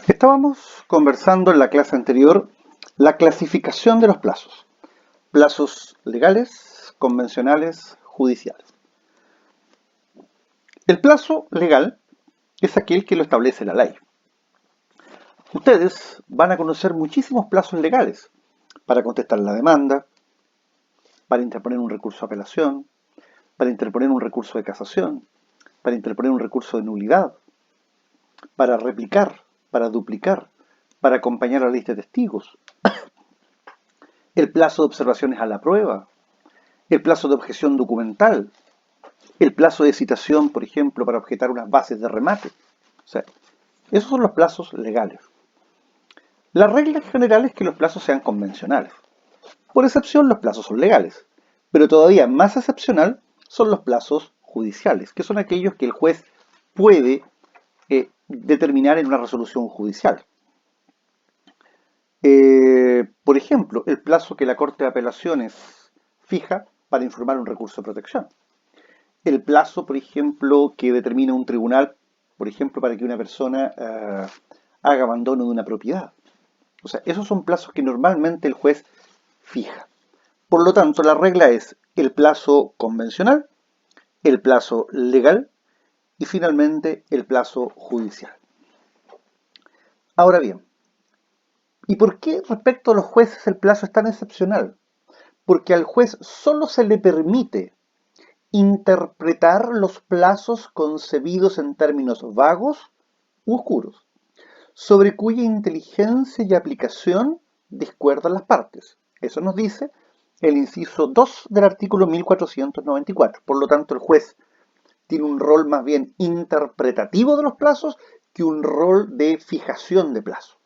Estábamos conversando en la clase anterior la clasificación de los plazos. Plazos legales, convencionales, judiciales. El plazo legal es aquel que lo establece la ley. Ustedes van a conocer muchísimos plazos legales para contestar la demanda, para interponer un recurso de apelación, para interponer un recurso de casación, para interponer un recurso de nulidad, para replicar, para duplicar, para acompañar a la lista de testigos, el plazo de observaciones a la prueba, el plazo de objeción documental, el plazo de citación, por ejemplo, para objetar unas bases de remate. O sea, esos son los plazos legales. La regla general es que los plazos sean convencionales. Por excepción, los plazos son legales. Pero todavía más excepcional son los plazos judiciales, que son aquellos que el juez puede determinar en una resolución judicial. Por ejemplo, el plazo que la Corte de Apelaciones fija para informar un recurso de protección. El plazo, por ejemplo, que determina un tribunal, por ejemplo, para que una persona haga abandono de una propiedad. O sea, esos son plazos que normalmente el juez fija. Por lo tanto, la regla es el plazo convencional, el plazo legal y finalmente el plazo judicial. Ahora bien, ¿y por qué respecto a los jueces el plazo es tan excepcional? Porque al juez solo se le permite interpretar los plazos concebidos en términos vagos u oscuros, sobre cuya inteligencia y aplicación discuerdan las partes. Eso nos dice el inciso 2 del artículo 1494. Por lo tanto, el juez tiene un rol más bien interpretativo de los plazos que un rol de fijación de plazos.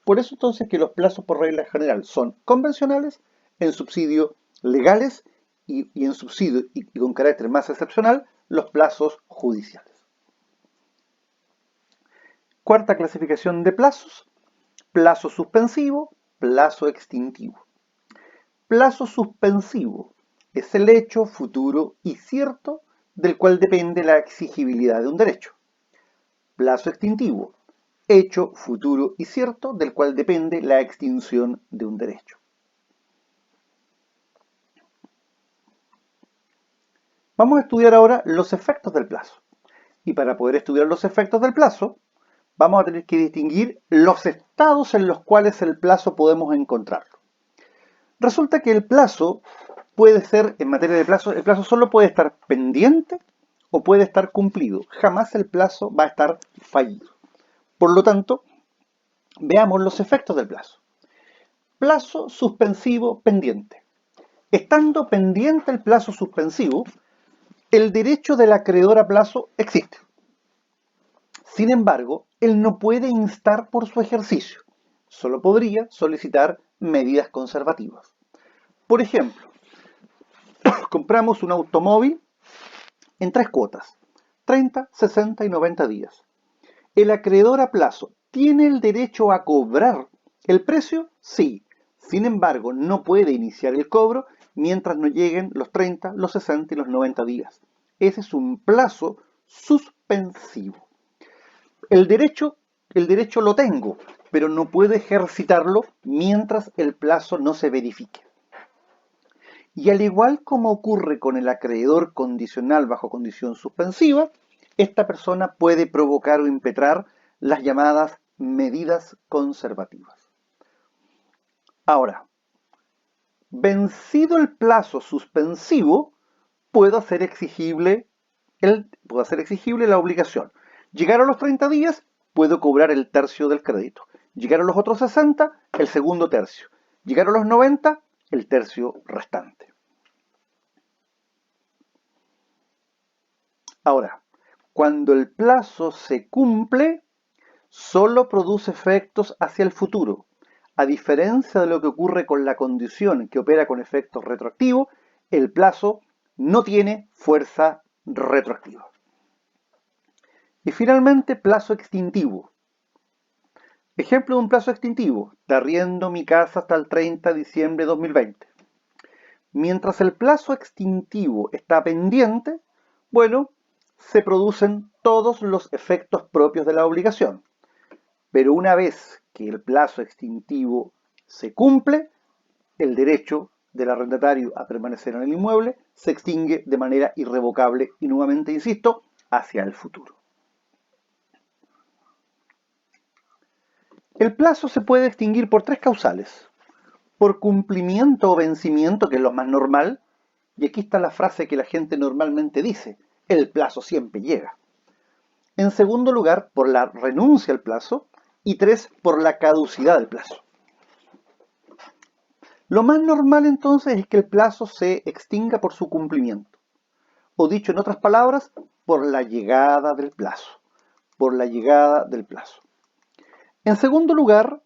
Por eso entonces que los plazos por regla general son convencionales, en subsidio legales y en subsidio y con carácter más excepcional los plazos judiciales. Cuarta clasificación de plazos: plazo suspensivo, plazo extintivo. Plazo suspensivo es el hecho futuro y cierto del cual depende la exigibilidad de un derecho. Plazo extintivo, hecho futuro y cierto del cual depende la extinción de un derecho. Vamos a estudiar ahora los efectos del plazo. Y para poder estudiar los efectos del plazo, vamos a tener que distinguir los estados en los cuales el plazo podemos encontrarlo. Resulta que el plazo puede ser, en materia de plazo, el plazo solo puede estar pendiente o puede estar cumplido. Jamás el plazo va a estar fallido. Por lo tanto, veamos los efectos del plazo. Plazo suspensivo pendiente. Estando pendiente el plazo suspensivo, el derecho del acreedor a plazo existe. Sin embargo, él no puede instar por su ejercicio. Solo podría solicitar medidas conservativas. Por ejemplo, compramos un automóvil en 3 cuotas: 30, 60 y 90 días. ¿El acreedor a plazo tiene el derecho a cobrar el precio? Sí. Sin embargo, no puede iniciar el cobro mientras no lleguen los 30, los 60 y los 90 días. Ese es un plazo suspensivo. El derecho lo tengo, pero no puedo ejercitarlo mientras el plazo no se verifique. Y al igual como ocurre con el acreedor condicional bajo condición suspensiva, esta persona puede provocar o impetrar las llamadas medidas conservativas. Ahora, vencido el plazo suspensivo, puedo hacer exigible la obligación. Llegar a los 30 días, puedo cobrar el tercio del crédito. Llegar a los otros 60, el segundo tercio. Llegar a los 90, el tercio restante. Ahora, cuando el plazo se cumple, solo produce efectos hacia el futuro. A diferencia de lo que ocurre con la condición que opera con efectos retroactivos, el plazo no tiene fuerza retroactiva. Y finalmente, plazo extintivo. Ejemplo de un plazo extintivo: te arriendo mi casa hasta el 30 de diciembre de 2020. Mientras el plazo extintivo está pendiente, bueno, se producen todos los efectos propios de la obligación. Pero una vez que el plazo extintivo se cumple, el derecho del arrendatario a permanecer en el inmueble se extingue de manera irrevocable y nuevamente, insisto, hacia el futuro. El plazo se puede extinguir por tres causales. Por cumplimiento o vencimiento, que es lo más normal, y aquí está la frase que la gente normalmente dice: el plazo siempre llega. En segundo lugar, por la renuncia al plazo. Y tres, por la caducidad del plazo. Lo más normal entonces es que el plazo se extinga por su cumplimiento. O dicho en otras palabras, por la llegada del plazo. Por la llegada del plazo. En segundo lugar,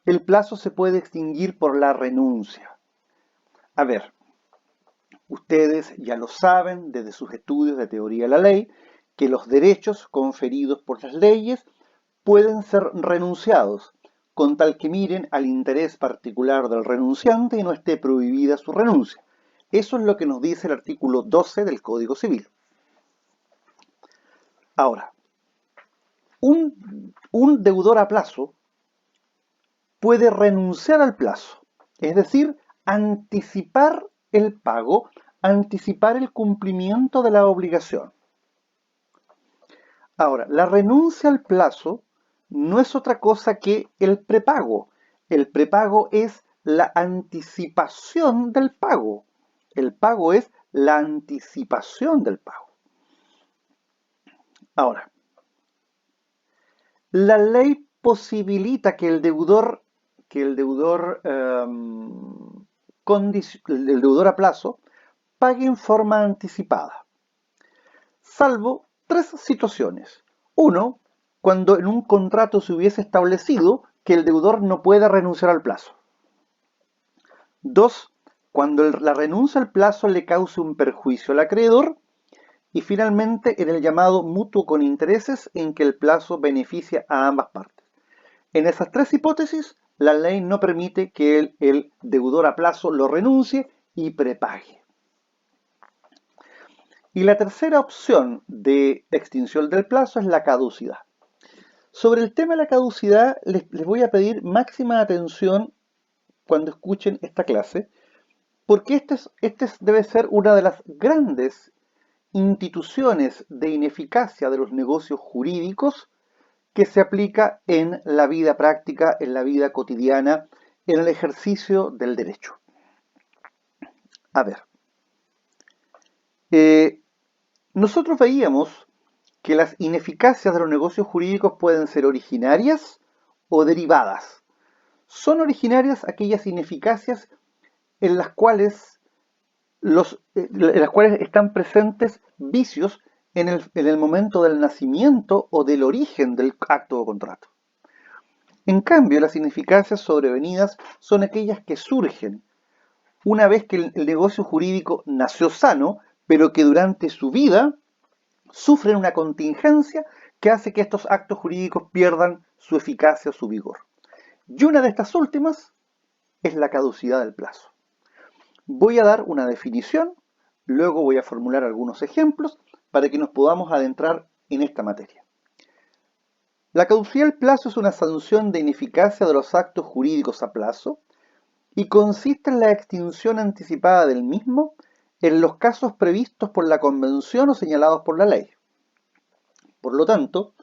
el plazo se puede extinguir por la renuncia. A ver, ustedes ya lo saben desde sus estudios de teoría de la ley, que los derechos conferidos por las leyes pueden ser renunciados, con tal que miren al interés particular del renunciante y no esté prohibida su renuncia. Eso es lo que nos dice el artículo 12 del Código Civil. Ahora, un deudor a plazo puede renunciar al plazo, es decir, anticipar el pago, anticipar el cumplimiento de la obligación. Ahora, la renuncia al plazo no es otra cosa que el prepago. El prepago es la anticipación del pago. El pago es la anticipación del pago. Ahora, la ley posibilita que el deudor a plazo pague en forma anticipada, salvo tres situaciones. Uno, cuando en un contrato se hubiese establecido que el deudor no puede renunciar al plazo. Dos, cuando la renuncia al plazo le cause un perjuicio al acreedor. Y finalmente, en el llamado mutuo con intereses, en que el plazo beneficia a ambas partes. En esas tres hipótesis, la ley no permite que el deudor a plazo lo renuncie y prepague. Y la tercera opción de extinción del plazo es la caducidad. Sobre el tema de la caducidad, les voy a pedir máxima atención cuando escuchen esta clase, porque este debe ser una de las grandes instituciones de ineficacia de los negocios jurídicos que se aplica en la vida práctica, en la vida cotidiana, en el ejercicio del derecho. A ver, nosotros veíamos que las ineficacias de los negocios jurídicos pueden ser originarias o derivadas. Son originarias aquellas ineficacias en las cuales están presentes vicios en el momento del nacimiento o del origen del acto o contrato. En cambio, las ineficacias sobrevenidas son aquellas que surgen una vez que el negocio jurídico nació sano, pero que durante su vida sufren una contingencia que hace que estos actos jurídicos pierdan su eficacia o su vigor. Y una de estas últimas es la caducidad del plazo. Voy a dar una definición, luego voy a formular algunos ejemplos para que nos podamos adentrar en esta materia. La caducidad del plazo es una sanción de ineficacia de los actos jurídicos a plazo y consiste en la extinción anticipada del mismo en los casos previstos por la Convención o señalados por la ley. Por lo tanto,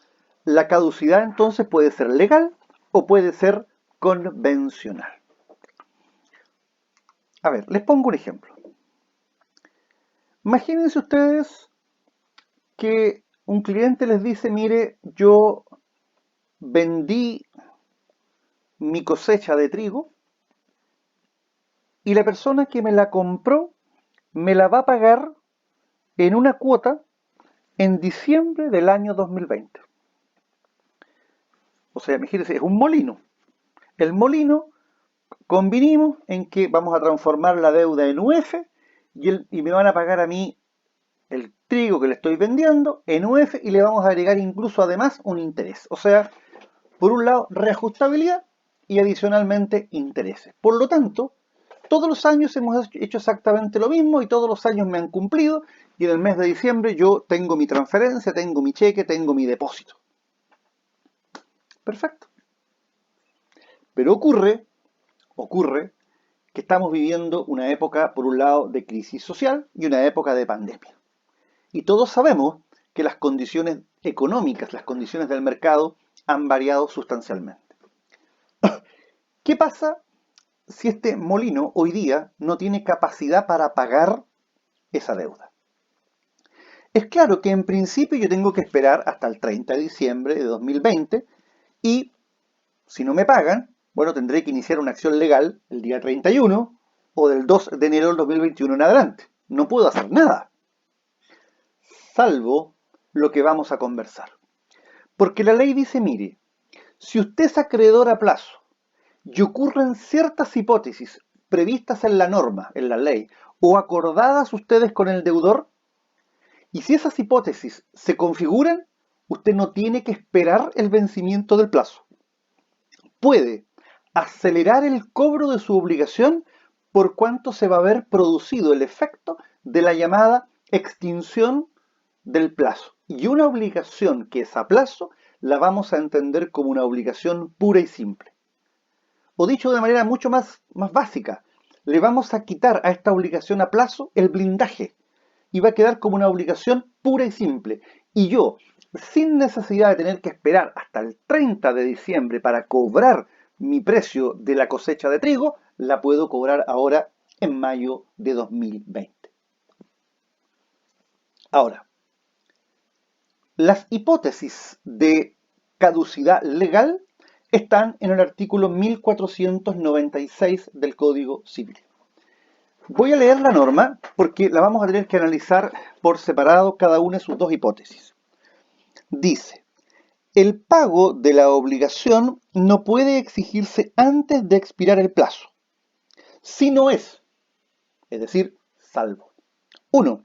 la caducidad entonces puede ser legal o puede ser convencional. A ver, les pongo un ejemplo. Imagínense ustedes que un cliente les dice: mire, yo vendí mi cosecha de trigo y la persona que me la compró me la va a pagar en una cuota en diciembre del año 2020. O sea, imagínense, es un molino. El molino, convinimos en que vamos a transformar la deuda en UF y me van a pagar a mí el trigo que le estoy vendiendo en UF y le vamos a agregar incluso además un interés. O sea, por un lado, reajustabilidad y adicionalmente intereses. Por lo tanto, todos los años hemos hecho exactamente lo mismo y todos los años me han cumplido y en el mes de diciembre yo tengo mi transferencia, tengo mi cheque, tengo mi depósito. Perfecto. Pero ocurre que estamos viviendo una época, por un lado, de crisis social y una época de pandemia. Y todos sabemos que las condiciones económicas, las condiciones del mercado han variado sustancialmente. ¿Qué pasa si este molino hoy día no tiene capacidad para pagar esa deuda? Es claro que en principio yo tengo que esperar hasta el 30 de diciembre de 2020 y si no me pagan, bueno, tendré que iniciar una acción legal el día 31 o del 2 de enero del 2021 en adelante. No puedo hacer nada, salvo lo que vamos a conversar. Porque la ley dice, mire, si usted es acreedor a plazo y ocurren ciertas hipótesis previstas en la norma, en la ley, o acordadas ustedes con el deudor, y si esas hipótesis se configuran, usted no tiene que esperar el vencimiento del plazo. Puede acelerar el cobro de su obligación por cuanto se va a haber producido el efecto de la llamada extinción del plazo. Y una obligación que es a plazo la vamos a entender como una obligación pura y simple. O dicho de manera mucho más básica, le vamos a quitar a esta obligación a plazo el blindaje y va a quedar como una obligación pura y simple. Y yo, sin necesidad de tener que esperar hasta el 30 de diciembre para cobrar mi precio de la cosecha de trigo, la puedo cobrar ahora en mayo de 2020. Ahora, las hipótesis de caducidad legal están en el artículo 1496 del Código Civil. Voy a leer la norma porque la vamos a tener que analizar por separado cada una de sus dos hipótesis. Dice, el pago de la obligación no puede exigirse antes de expirar el plazo, si no es decir, salvo. 1.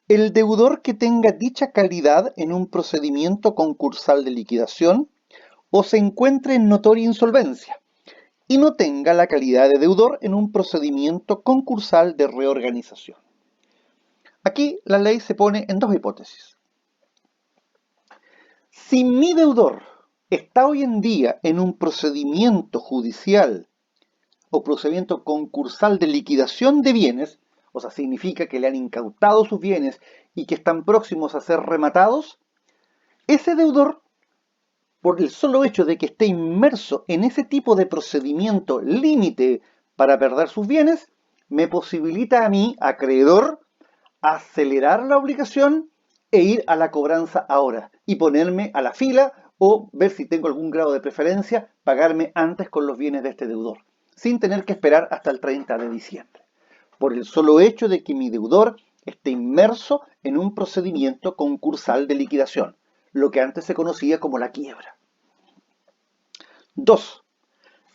El deudor que tenga dicha calidad en un procedimiento concursal de liquidación o se encuentre en notoria insolvencia y no tenga la calidad de deudor en un procedimiento concursal de reorganización. Aquí la ley se pone en dos hipótesis. Si mi deudor está hoy en día en un procedimiento judicial o procedimiento concursal de liquidación de bienes, o sea, significa que le han incautado sus bienes y que están próximos a ser rematados, ese deudor, por el solo hecho de que esté inmerso en ese tipo de procedimiento límite para perder sus bienes, me posibilita a mí, acreedor, acelerar la obligación e ir a la cobranza ahora y ponerme a la fila o ver si tengo algún grado de preferencia, pagarme antes con los bienes de este deudor, sin tener que esperar hasta el 30 de diciembre, por el solo hecho de que mi deudor esté inmerso en un procedimiento concursal de liquidación, lo que antes se conocía como la quiebra. 2.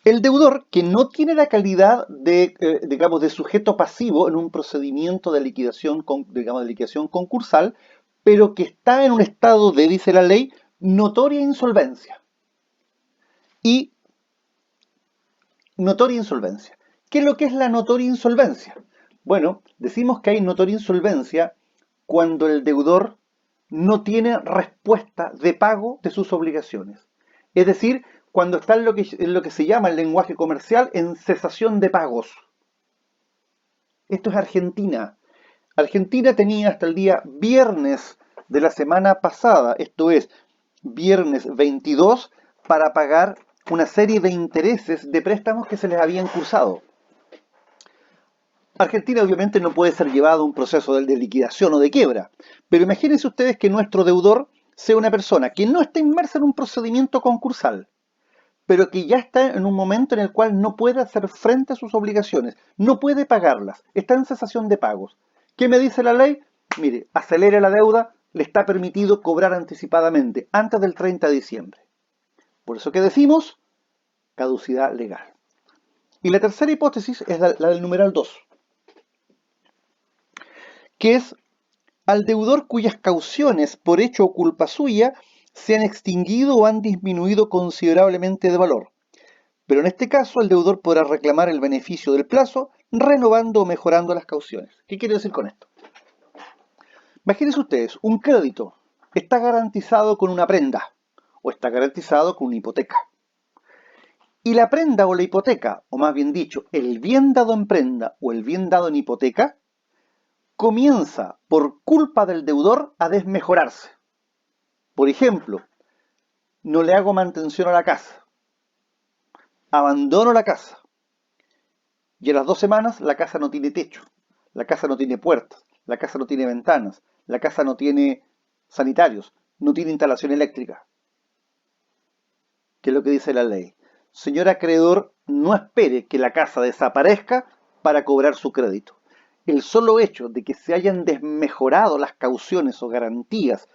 El deudor que no tiene la calidad de, de sujeto pasivo en un procedimiento de liquidación, de liquidación concursal, pero que está en un estado de, dice la ley, notoria insolvencia. Y notoria insolvencia. ¿Qué es lo que es la notoria insolvencia? Bueno, decimos que hay notoria insolvencia cuando el deudor no tiene respuesta de pago de sus obligaciones. Es decir, cuando está en lo que se llama el lenguaje comercial en cesación de pagos. Esto es Argentina. Argentina tenía hasta el día viernes de la semana pasada, esto es, viernes 22, para pagar una serie de intereses de préstamos que se les habían cursado. Argentina obviamente no puede ser llevado a un proceso de liquidación o de quiebra, pero imagínense ustedes que nuestro deudor sea una persona que no está inmersa en un procedimiento concursal, pero que ya está en un momento en el cual no puede hacer frente a sus obligaciones, no puede pagarlas, está en cesación de pagos. ¿Qué me dice la ley? Mire, acelere la deuda, le está permitido cobrar anticipadamente, antes del 30 de diciembre. Por eso que decimos caducidad legal. Y la tercera hipótesis es la del numeral 2, que es al deudor cuyas cauciones por hecho o culpa suya se han extinguido o han disminuido considerablemente de valor. Pero en este caso el deudor podrá reclamar el beneficio del plazo renovando o mejorando las cauciones. ¿Qué quiere decir con esto? Imagínense ustedes, un crédito está garantizado con una prenda o está garantizado con una hipoteca. Y la prenda o la hipoteca, o más bien dicho, el bien dado en prenda o el bien dado en hipoteca, comienza por culpa del deudor a desmejorarse. Por ejemplo, no le hago mantención a la casa, abandono la casa y a las 2 semanas la casa no tiene techo, la casa no tiene puertas, la casa no tiene ventanas, la casa no tiene sanitarios, no tiene instalación eléctrica. ¿Qué es lo que dice la ley? Señor acreedor, no espere que la casa desaparezca para cobrar su crédito. El solo hecho de que se hayan desmejorado las cauciones o garantías,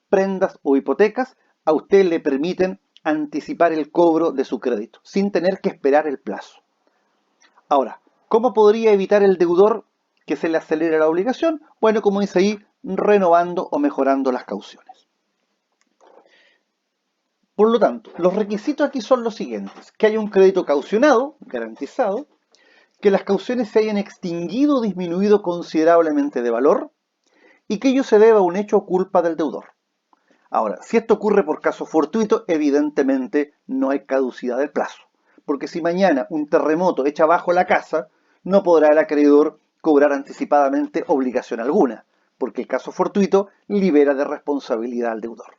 prendas o hipotecas, a usted le permiten anticipar el cobro de su crédito, sin tener que esperar el plazo. Ahora, ¿cómo podría evitar el deudor que se le acelere la obligación? Bueno, como dice ahí, renovando o mejorando las cauciones. Por lo tanto, los requisitos aquí son los siguientes: que haya un crédito caucionado, garantizado, que las cauciones se hayan extinguido o disminuido considerablemente de valor y que ello se deba a un hecho o culpa del deudor. Ahora, si esto ocurre por caso fortuito, evidentemente no hay caducidad del plazo, porque si mañana un terremoto echa abajo la casa, no podrá el acreedor cobrar anticipadamente obligación alguna, porque el caso fortuito libera de responsabilidad al deudor.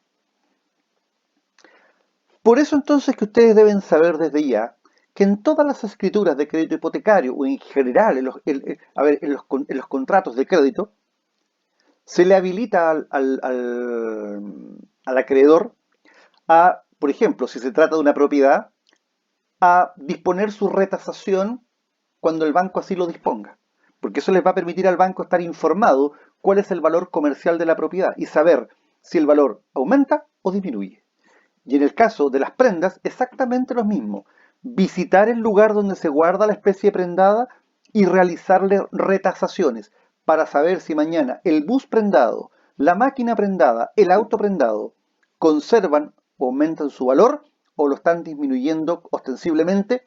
Por eso entonces que ustedes deben saber desde ya que en todas las escrituras de crédito hipotecario o en general en los contratos de crédito, se le habilita al acreedor a, por ejemplo, si se trata de una propiedad, a disponer su retasación cuando el banco así lo disponga, porque eso les va a permitir al banco estar informado cuál es el valor comercial de la propiedad y saber si el valor aumenta o disminuye. Y en el caso de las prendas, exactamente lo mismo. Visitar el lugar donde se guarda la especie prendada y realizarle retasaciones para saber si mañana el bus prendado, la máquina prendada, el auto prendado conservan o aumentan su valor o lo están disminuyendo ostensiblemente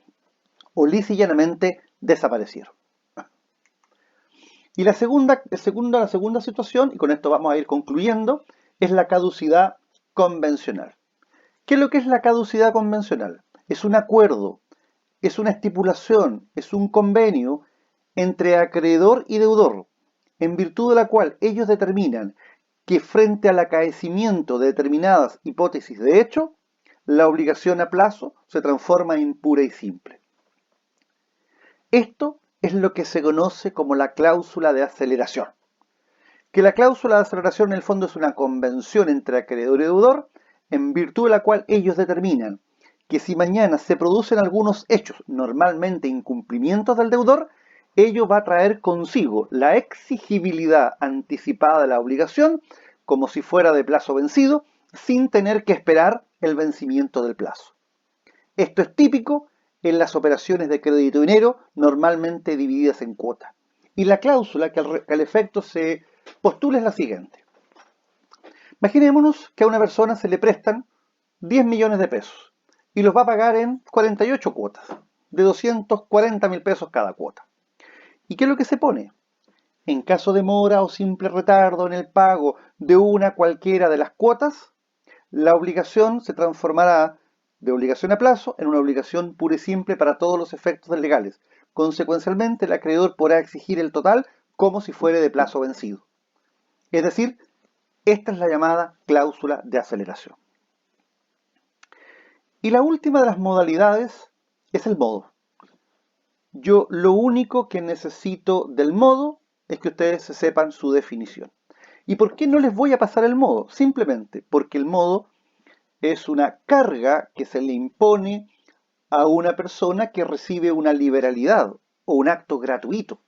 o lisa y llanamente desaparecieron. Y la segunda situación, y con esto vamos a ir concluyendo, es la caducidad convencional. ¿Qué es lo que es la caducidad convencional? Es un acuerdo, es una estipulación, es un convenio entre acreedor y deudor, en virtud de la cual ellos determinan que frente al acaecimiento de determinadas hipótesis de hecho, la obligación a plazo se transforma en pura y simple. Esto es lo que se conoce como la cláusula de aceleración. Que la cláusula de aceleración en el fondo es una convención entre acreedor y deudor, en virtud de la cual ellos determinan que si mañana se producen algunos hechos, normalmente incumplimientos del deudor, ello va a traer consigo la exigibilidad anticipada de la obligación, como si fuera de plazo vencido, sin tener que esperar el vencimiento del plazo. Esto es típico en las operaciones de crédito y dinero, normalmente divididas en cuotas. Y la cláusula que al efecto se postula es la siguiente. Imaginémonos que a una persona se le prestan 10 millones de pesos y los va a pagar en 48 cuotas, de 240.000 pesos cada cuota. ¿Y qué es lo que se pone? En caso de mora o simple retardo en el pago de una cualquiera de las cuotas, la obligación se transformará de obligación a plazo en una obligación pura y simple para todos los efectos legales. Consecuencialmente, el acreedor podrá exigir el total como si fuera de plazo vencido. Es decir, esta es la llamada cláusula de aceleración. Y la última de las modalidades es el modo. Yo lo único que necesito del modo es que ustedes se sepan su definición. ¿Y por qué no les voy a pasar el modo? Simplemente porque el modo es una carga que se le impone a una persona que recibe una liberalidad o un acto gratuito.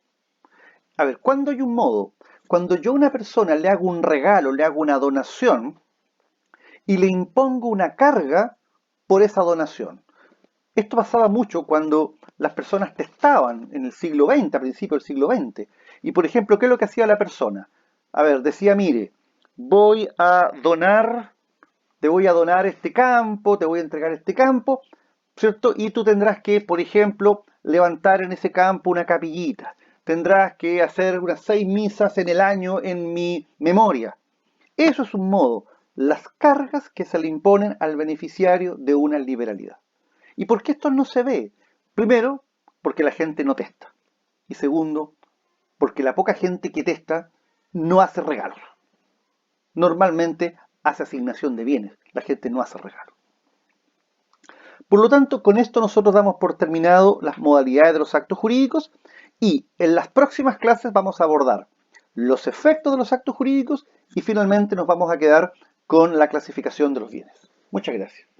A ver, ¿cuándo hay un modo? Cuando yo a una persona le hago un regalo, le hago una donación y le impongo una carga por esa donación. Esto pasaba mucho cuando las personas testaban en el siglo XX, a principios del siglo XX. Y por ejemplo, ¿qué es lo que hacía la persona? A ver, decía, mire, te voy a donar este campo, te voy a entregar este campo, ¿cierto? Y tú tendrás que, por ejemplo, levantar en ese campo una capillita. Tendrás que hacer unas 6 misas en el año en mi memoria. Eso es un modo, las cargas que se le imponen al beneficiario de una liberalidad. ¿Y por qué esto no se ve? Primero, porque la gente no testa. Y segundo, porque la poca gente que testa no hace regalos. Normalmente hace asignación de bienes, la gente no hace regalos. Por lo tanto, con esto nosotros damos por terminado las modalidades de los actos jurídicos y en las próximas clases vamos a abordar los efectos de los actos jurídicos y finalmente nos vamos a quedar con la clasificación de los bienes. Muchas gracias.